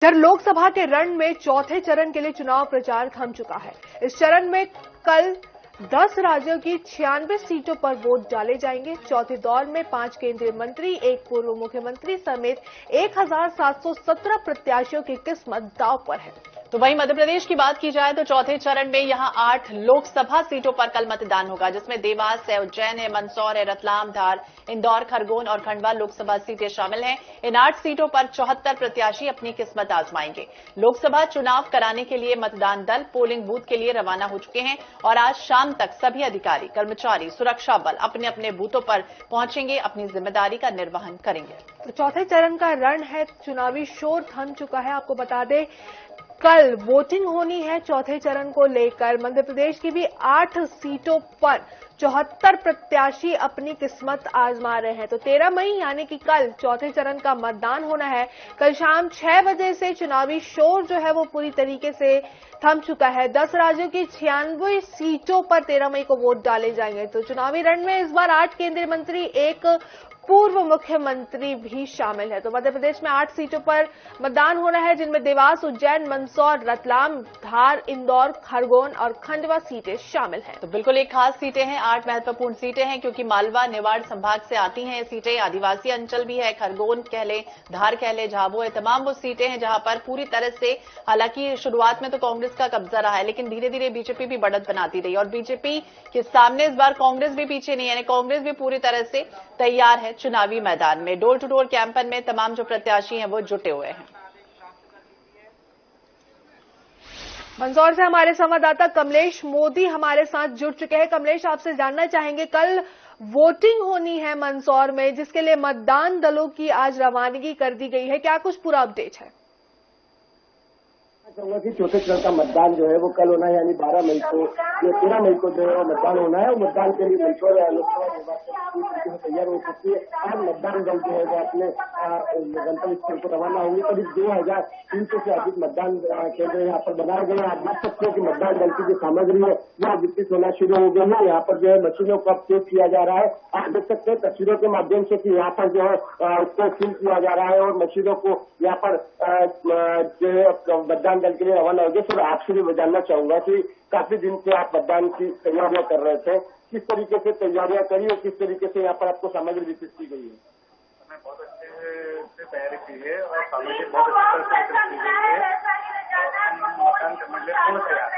इधर लोकसभा के रण में चौथे चरण के लिए चुनाव प्रचार थम चुका है। इस चरण में कल 10 राज्यों की 96 सीटों पर वोट डाले जाएंगे। चौथे दौर में 5 केंद्रीय मंत्री, एक पूर्व मुख्यमंत्री समेत 1717 प्रत्याशियों की किस्मत दांव पर है। तो वहीं मध्य प्रदेश की बात की जाए तो चौथे चरण में यहां 8 लोकसभा सीटों पर कल मतदान होगा, जिसमें देवास है, उज्जैन है, मंदसौर है, रतलाम, धार, इंदौर, खरगोन और खंडवा लोकसभा सीटें शामिल हैं। इन 8 सीटों पर 74 प्रत्याशी अपनी किस्मत आजमाएंगे। लोकसभा चुनाव कराने के लिए मतदान दल पोलिंग बूथ के लिए रवाना हो चुके हैं और आज शाम तक सभी अधिकारी, कर्मचारी, सुरक्षा बल अपने अपने बूथों पर पहुंचेंगे, अपनी जिम्मेदारी का निर्वहन करेंगे। तो चौथे चरण का रण है, चुनावी शोर थम चुका है। आपको बता दें कल वोटिंग होनी है चौथे चरण को लेकर। मध्य प्रदेश की भी 8 सीटों पर 74 प्रत्याशी अपनी किस्मत आजमा रहे हैं। तो 13 मई यानी कि कल चौथे चरण का मतदान होना है। कल शाम 6 बजे से चुनावी शोर जो है वो पूरी तरीके से थम चुका है। 10 राज्यों की 96 सीटों पर 13 मई को वोट डाले जाएंगे। तो चुनावी रण में इस बार 8 केंद्रीय मंत्री, एक पूर्व मुख्यमंत्री भी शामिल है। तो मध्य प्रदेश में 8 सीटों पर मतदान होना है, जिनमें देवास, उज्जैन, मंदसौर, रतलाम, धार, इंदौर, खरगोन और खंडवा सीटें शामिल हैं। तो बिल्कुल एक खास सीटें हैं, 8 महत्वपूर्ण सीटें हैं, क्योंकि मालवा, निवाड़ संभाग से आती हैं ये सीटें। आदिवासी अंचल भी है, खरगोन कह ले, धार कह ले, झाबुआ है, तमाम वो सीटें हैं जहां पर पूरी तरह से, हालांकि शुरुआत में तो कांग्रेस का कब्जा रहा है, लेकिन धीरे धीरे बीजेपी भी बढ़त बनाती रही और बीजेपी के सामने इस बार कांग्रेस भी पीछे नहीं है। कांग्रेस भी पूरी तरह से तैयार है चुनावी मैदान में। डोर टू डोर कैंपेन में तमाम जो प्रत्याशी हैं वो जुटे हुए हैं। मंदसौर से हमारे संवाददाता कमलेश मोदी हमारे साथ जुड़ चुके हैं। कमलेश, आपसे जानना चाहेंगे, कल वोटिंग होनी है मंदसौर में, जिसके लिए मतदान दलों की आज रवानगी कर दी गई है, क्या कुछ पूरा अपडेट है? कहूंगा कि चौथे चरण का मतदान जो है वो कल होना है, यानी 12 मई को, जो 13 मई को जो है वो मतदान होना है। और मतदान के लिए मंदसौर लोकसभा निर्वाचन पूरी तरीके से तैयार हो चुकी है। आज मतदान दल जो है वो अपने गंतव्य स्थल को रवाना होंगे। करीब 2300 से अधिक मतदान केंद्र यहाँ पर बनाए गए हैं। आप देख सकते हैं कि मतदान दल की जो सामग्री है वह विकसित होना शुरू हो गई है। यहाँ पर जो है मशीनों को अब चेक किया जा रहा है। आप देख सकते हैं तस्वीरों के माध्यम से कि यहाँ पर जो है उसको फिल किया जा रहा है और मशीनों को यहाँ पर जो है मतदान दल के लिए रवाना हो गए। सर, आपसे भी जानना चाहूंगा कि काफी दिन से आप मतदान की तैयारियां कर रहे थे, किस तरीके से तैयारियां करी और किस तरीके से यहाँ पर आपको सामग्री विकसित की गई है? हमने बहुत अच्छे से तैयारी की है और सामग्री बहुत अच्छी तरह से विकसित की गई है। मतदान करने के लिए पूर्ण तैयार है।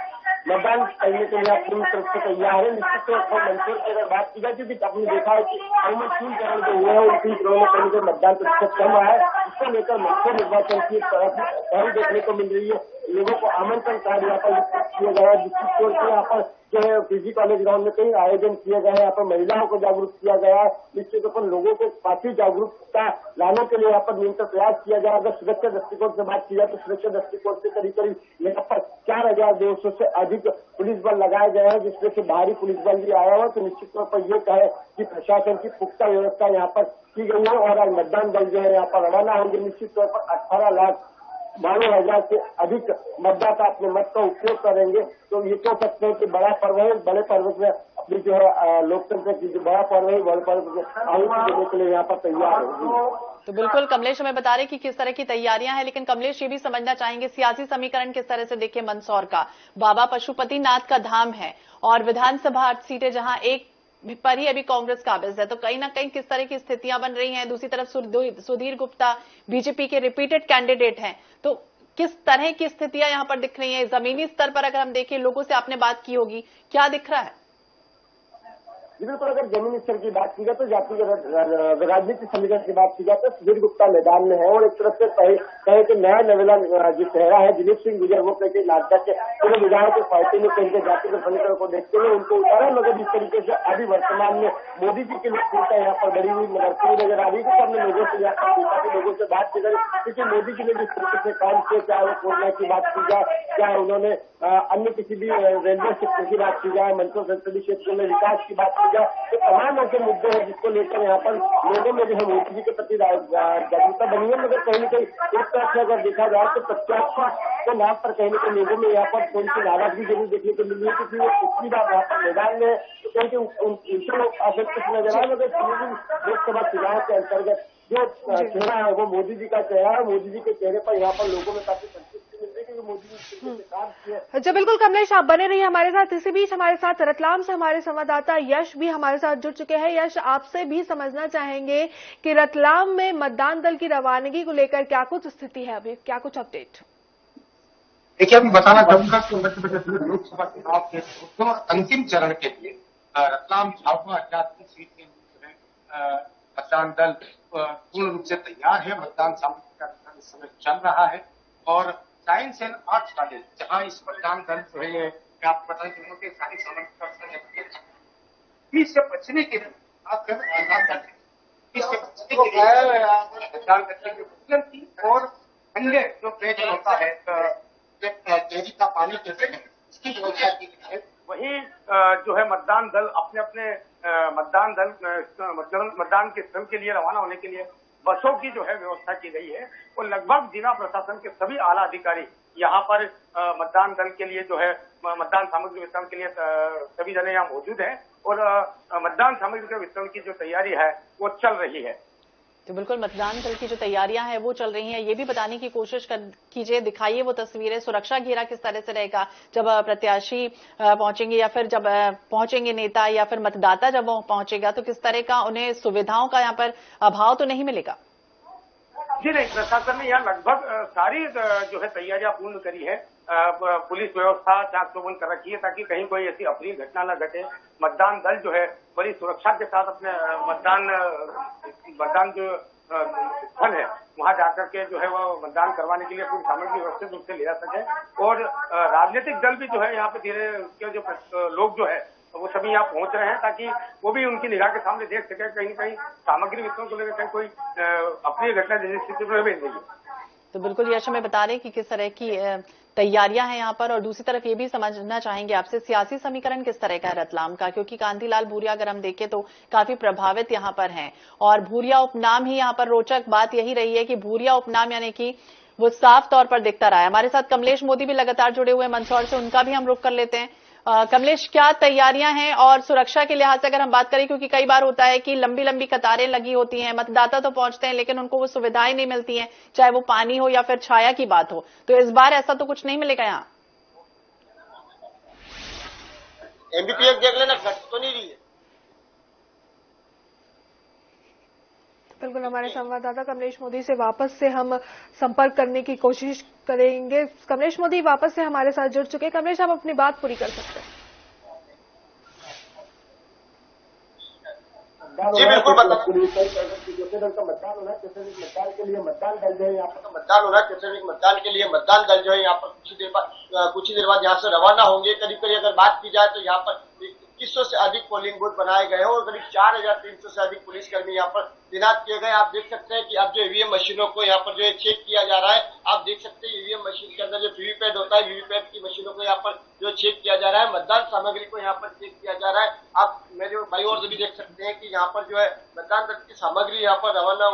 मतदान करने के लिए आप पूरी तरफ से तैयार है। निश्चित तौर पर मंदसौर की अगर बात की जाए, क्योंकि आपने देखा है कि करीबन 3 चरण जो हुए हैं उन 3 चरणों में कहीं मतदान प्रतिशत कम है। इसको लेकर मंदसौर निर्वाचन की एक पहल देखने को मिल रही है। लोगों को आमंत्रण कार्ड यहाँ पर किया गया है, जिसकी तौर पर यहाँ पर जो है पीजी कॉलेज ग्राउंड में कई आयोजन किए गए हैं। यहाँ पर महिलाओं को जागरूक किया गया है। निश्चित तौर पर लोगों को काफी जागरूकता लाने के लिए यहाँ पर निरंतर प्रयास किया जा रहा है। अगर सुरक्षा दृष्टिकोण से बात की जाए तो सुरक्षा दृष्टिकोण से करीब यहाँ पर 4200 से अधिक पुलिस बल लगाए गए हैं, जिसमें से बाहरी पुलिस बल भी आया हुआ। तो निश्चित तौर पर यह कहे कि प्रशासन की पुख्ता व्यवस्था यहाँ पर की गई है और आज मतदान दल जो है यहाँ पर रवाना होंगे। निश्चित तौर पर 18,92,000 से अधिक मतदाता अपने मत का उपयोग करेंगे। तो ये कह सकते हैं कि बड़ा पर्व है। बड़े पर्व में अपनी जो है लोकतंत्र की जो बड़ा पर्व है, बड़े पर्व में आहुति देने के लिए यहाँ पर तैयार है। तो बिल्कुल कमलेश हमें बता रहे कि किस तरह की तैयारियां हैं, लेकिन कमलेश ये भी समझना चाहेंगे सियासी समीकरण किस तरह से देखे मंदसौर का। बाबा पशुपतिनाथ का धाम है और विधानसभा 8 सीटें जहां एक पर ही अभी कांग्रेस काबिज है, तो कहीं ना कहीं किस तरह की स्थितियां बन रही हैं। दूसरी तरफ सुधीर गुप्ता बीजेपी के रिपीटेड कैंडिडेट हैं, तो किस तरह की स्थितियां यहां पर दिख रही हैं? जमीनी स्तर पर अगर हम देखें, लोगों से आपने बात की होगी, क्या दिख रहा है? बिल्कुल, अगर जमीनी स्तर की बात की जाए तो जातीय राजनीतिक समीकरण की बात की जाए तो सुधीर गुप्ता मैदान में है और एक तरफ से कहे कि नया नवेला जो चेहरा है दिलीप सिंह गुजर, वो कहते नागदा के पूरे विधायक की पार्टी में कहीं जातीय समीकरण को देखते हुए उनको उतारा। मगर इस तरीके से अभी वर्तमान में मोदी जी की लोकप्रियता यहाँ पर बढ़ी हुई नजर आ रही है। हमने लोगों से काफी लोगों से बात की, क्योंकि मोदी जी ने जिस तरीके से काम किया, चाहे वो कोयला की बात की जाए, चाहे उन्होंने अन्य किसी भी रेलवे सेक्टर की बात की जाए, मंदसौर संसदीय क्षेत्र में विकास की बात की जाए, तो तमाम ऐसे मुद्दे हैं जिसको लेकर यहाँ पर लोगों में जो है मोदी जी के प्रति जागरूकता बनी है। मगर कहीं न कहीं एक तरफ से अगर देखा जाए तो प्रत्याशी तो यहाँ पर कहीं ना कहीं लोगों में यहाँ पर थोड़ी सी राहत भी जरूर देखने को मिली है, क्योंकि वो पिछली बार यहाँ पर मैदान में क्योंकि उनसे लोग असंतुष्ट नजर आए, मगर लोकसभा चुनाव के अंतर्गत जो चेहरा है वो मोदी जी का चेहरा है। मोदी जी के चेहरे पर यहाँ पर लोगों में काफी संतुष्टि मिल रही है, क्योंकि मोदी जी ने काम किया। जी बिल्कुल कमलेश, आप बने रहिए हमारे साथ। इसी बीच हमारे साथ रतलाम से हमारे संवाददाता यश भी हमारे साथ जुड़ चुके हैं। यश, आपसे भी समझना चाहेंगे कि रतलाम में मतदान दल की रवानगी को लेकर क्या कुछ स्थिति है, अभी क्या कुछ अपडेट? देखिए, मैं बताना चाहूंगा कि मध्य प्रदेश में लोकसभा चुनाव के अंतिम चरण के लिए रतलाम झाबुआ की सीट के लिए मतदान दल पूर्ण रूप से तैयार है। मतदान सामग्री का वितरण इस समय चल रहा है और साइंस एंड आर्ट्स कॉलेज, जहां इस मतदान दल जो है आपको बताएं कि उनके सारी सामग्री का वितरण से बचने के लिए मतदान करने की प्रक्रिया थी और अन्य जो पेयजल होता है, डेयरी का पानी कैसे है, इसकी व्यवस्था की गई है। वहीं जो है मतदान दल अपने अपने मतदान के स्थल के लिए रवाना होने के लिए बसों की जो है व्यवस्था की गई है और लगभग जिला प्रशासन के सभी आला अधिकारी यहाँ पर मतदान दल के लिए जो है मतदान सामग्री वितरण के लिए सभी जने यहाँ मौजूद हैं और मतदान सामग्री के वितरण की जो तैयारी है वो चल रही है। तो बिल्कुल मतदान दल की जो तैयारियां हैं वो चल रही हैं। ये भी बताने की कोशिश कीजिए, दिखाइए वो तस्वीरें, सुरक्षा घेरा किस तरह से रहेगा जब प्रत्याशी पहुंचेंगे या फिर जब पहुंचेंगे नेता या फिर मतदाता जब वो पहुंचेगा, तो किस तरह का उन्हें सुविधाओं का यहाँ पर अभाव तो नहीं मिलेगा? जी नहीं, प्रशासन ने यहाँ लगभग सारी जो है तैयारियां पूर्ण करी है। पुलिस व्यवस्था चाक चौबंद कर रखी है ताकि कहीं कोई ऐसी अप्रिय घटना न घटे। मतदान दल जो है बड़ी सुरक्षा के साथ अपने मतदान जो स्थल है वहां जाकर के जो है वो मतदान करवाने के लिए पूरी सामग्री व्यवस्थित रूप से ले जा सके और राजनीतिक दल भी जो है यहाँ पे धीरे के जो लोग जो है वो सभी यहाँ पहुंच रहे हैं ताकि वो भी उनकी निगाह के सामने देख सके कहीं कहीं सामग्री वितरण को लेकर कोई अप्रिय घटना जैसी स्थिति में भी नहीं है। तो बिल्कुल यश हमें बता रहे कि किस तरह की तैयारियां हैं यहाँ पर। और दूसरी तरफ ये भी समझना चाहेंगे आपसे सियासी समीकरण किस तरह का है रतलाम का, क्योंकि कांतिलाल भूरिया अगर हम देखें तो काफी प्रभावित यहाँ पर हैं और भूरिया उपनाम ही यहाँ पर रोचक बात यही रही है कि भूरिया उपनाम यानी कि वो साफ तौर पर दिखता रहा है। हमारे साथ कमलेश मोदी भी लगातार जुड़े हुए हैं मंदसौर से, उनका भी हम रुख कर लेते हैं। कमलेश, क्या तैयारियां हैं और सुरक्षा के लिहाज से अगर हम बात करें, क्योंकि कई बार होता है कि लंबी लंबी कतारें लगी होती हैं, मतदाता तो पहुंचते हैं लेकिन उनको वो सुविधाएं नहीं मिलती हैं, चाहे वो पानी हो या फिर छाया की बात हो, तो इस बार ऐसा तो कुछ नहीं मिलेगा यहाँ? एमबीपीएस देख लेना, घट तो नहीं रही है। बिल्कुल, हमारे संवाददाता कमलेश मोदी से वापस से हम संपर्क करने की कोशिश करेंगे। कमलेश मोदी वापस से हमारे साथ जुड़ चुके हैं। कमलेश, आप अपनी बात पूरी कर सकते हैं। जी बिल्कुल, मतदान होना कैसे मतदान के लिए मतदान दल जो है यहाँ पर मतदान हो रहा है, कैसे मतदान के लिए मतदान दल जो है यहाँ पर कुछ ही देर बाद यहाँ से रवाना होंगे। करीब अगर बात की जाए तो यहाँ पर 2100 से अधिक पोलिंग बूथ बनाए गए हैं और करीब 4300 से अधिक पुलिसकर्मी यहाँ पर तैनात किए गए। आप देख सकते हैं कि अब जो ईवीएम मशीनों को यहाँ पर जो है चेक किया जा रहा है। आप देख सकते हैं ईवीएम मशीन के अंदर जो वीवीपैट होता है, वीवीपैट की मशीनों को यहाँ पर जो चेक किया जा रहा है, मतदान सामग्री को यहाँ पर चेक किया जा रहा है। आप मेरे भाई और भी देख सकते हैं कि यहाँ पर जो है मतदान दल की सामग्री यहाँ पर रवाना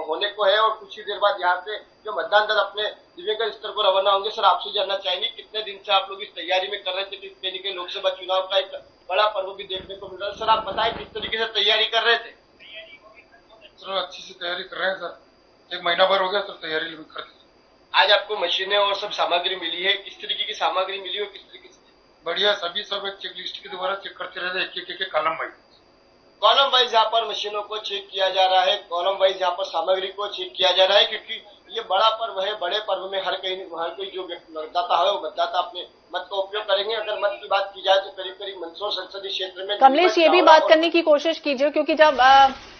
होने को है और कुछ ही देर बाद यहाँ से जो मतदान दल अपने दिव्यांग स्तर को रवाना होंगे। सर, आपसे जानना चाहेंगे कितने दिन से आप लोग इस तैयारी में कर रहे थे, किस तरीके के लोकसभा चुनाव का एक बड़ा पर्व भी देखने को मिल रहा है। सर, आप बताएं किस तरीके से तैयारी कर रहे थे? सर, अच्छी से तैयारी कर रहे हैं सर, 1 महीना भर हो गया सर तैयारी करते। आज आपको मशीनें और सब सामग्री मिली है, किस तरीके की सामग्री मिली और किस तरीके से? बढ़िया, सभी सब एक चेक लिस्ट के द्वारा चेक करते रहते, एक कॉलम वाइज यहाँ पर मशीनों को चेक किया जा रहा है, कॉलम वाइज यहाँ पर सामग्री को चेक किया जा रहा है, क्योंकि ये बड़ा पर्व है। बड़े पर्व में हर कोई जो मतदाता है वो मतदाता अपने मत का उपयोग करेंगे। अगर मत की बात की जाए तो करीब करीब मंदसौर संसदीय क्षेत्र में कमलेश, ये भी बात करने की कोशिश कीजिए, क्योंकि जब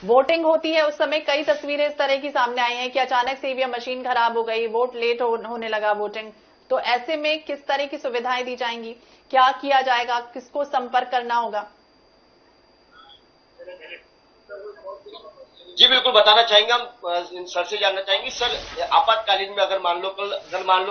वोटिंग होती है उस समय कई तस्वीरें इस तरह की सामने आई हैं कि अचानक से ईवीएम मशीन खराब हो गई, वोट लेट होने लगा वोटिंग, तो ऐसे में किस तरह की सुविधाएं दी जाएंगी, क्या किया जाएगा, किसको संपर्क करना होगा? जी बिल्कुल, बताना चाहेंगे हम सर से जानना चाहेंगे। सर, आपातकालीन में अगर मान लो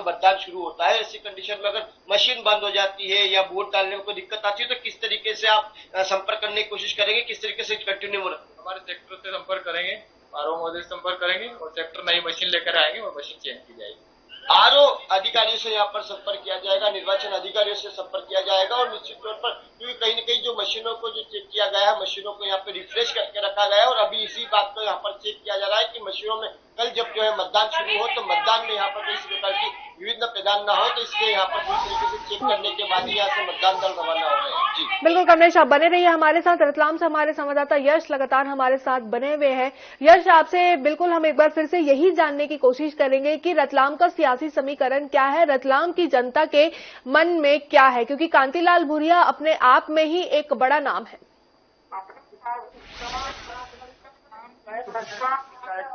मतदान शुरू होता है, ऐसी कंडीशन में अगर मशीन बंद हो जाती है या वोट डालने में कोई दिक्कत आती है तो किस तरीके से आप संपर्क करने की कोशिश करेंगे, किस तरीके से कंटिन्यू हो रहा है? हमारे सेक्टर से संपर्क करेंगे, आरओ महोदय से संपर्क करेंगे और सेक्टर नई मशीन लेकर आएंगे और मशीन चेंज की जाएगी। आरओ अधिकारियों से यहाँ पर संपर्क किया जाएगा, निर्वाचन अधिकारियों से संपर्क किया जाएगा और निश्चित तौर पर क्योंकि कहीं न कहीं जो मशीनों को जो चेक किया गया है, मशीनों को यहाँ पे रिफ्रेश करके रखा गया है और अभी इसी बात को यहाँ पर चेक किया जा रहा है कि मशीनों में कल जब जो है मतदान शुरू हो तो मतदान में यहाँ पर किसी प्रकार की विविध प्रदान न हो, तो इसलिए यहाँ पर पूरी तरीके से चेक करने के बाद ही यहाँ से मतदान दल रवाना हो रहे हैं। जी बिल्कुल कमलेश, आप बने रहिए हमारे साथ। रतलाम से हमारे संवाददाता यश लगातार हमारे साथ बने हुए हैं। यश, आपसे बिल्कुल हम एक बार फिर से यही जानने की कोशिश करेंगे कि रतलाम का सियासी समीकरण क्या है, रतलाम की जनता के मन में क्या है, क्योंकि कांतिलाल भूरिया अपने आप में ही एक बड़ा नाम है।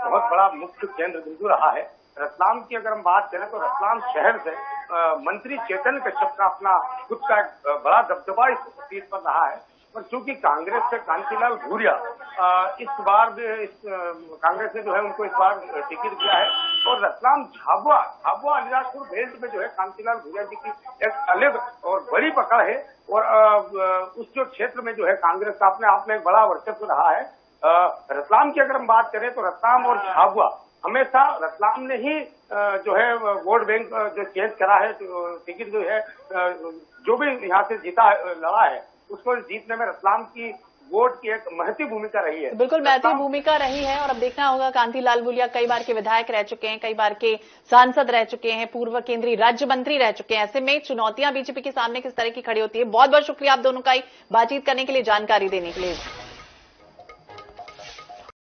बहुत बड़ा मुख्य केंद्र बिंदु रहा है रतलाम की। अगर हम बात करें तो रतलाम शहर से मंत्री चेतन कश्यप का अपना खुद का एक बड़ा दबदबा इस सीट पर रहा है, पर चूंकि कांग्रेस से कांतिलाल भूरिया इस बार कांग्रेस ने जो है उनको इस बार टिकट दिया है और रतलाम झाबुआ अलीराजपुर बेल्ट में जो है कांतिलाल भूरिया जी की एक अलग और बड़ी पकड़ है और उस जो क्षेत्र में जो है कांग्रेस का अपने आप में एक बड़ा वर्चस्व रहा है। रतलाम की अगर हम बात करें तो रतलाम और झाबुआ हमेशा रतलाम ने ही जो है वोट बैंक जो चेंज करा है, टिकट जो है जो भी यहाँ से जीता लड़ा है उसको जीतने में रतलाम की वोट की एक महत्वपूर्ण भूमिका रही है। बिल्कुल महत्वपूर्ण भूमिका रही है और अब देखना होगा। कांतिलाल भूरिया कई बार के विधायक रह चुके हैं, कई बार के सांसद रह चुके हैं, पूर्व केंद्रीय राज्य मंत्री रह चुके हैं। ऐसे में चुनौतियां बीजेपी के सामने किस तरह की खड़ी होती है। बहुत बहुत शुक्रिया आप दोनों का ही बातचीत करने के लिए, जानकारी देने के लिए।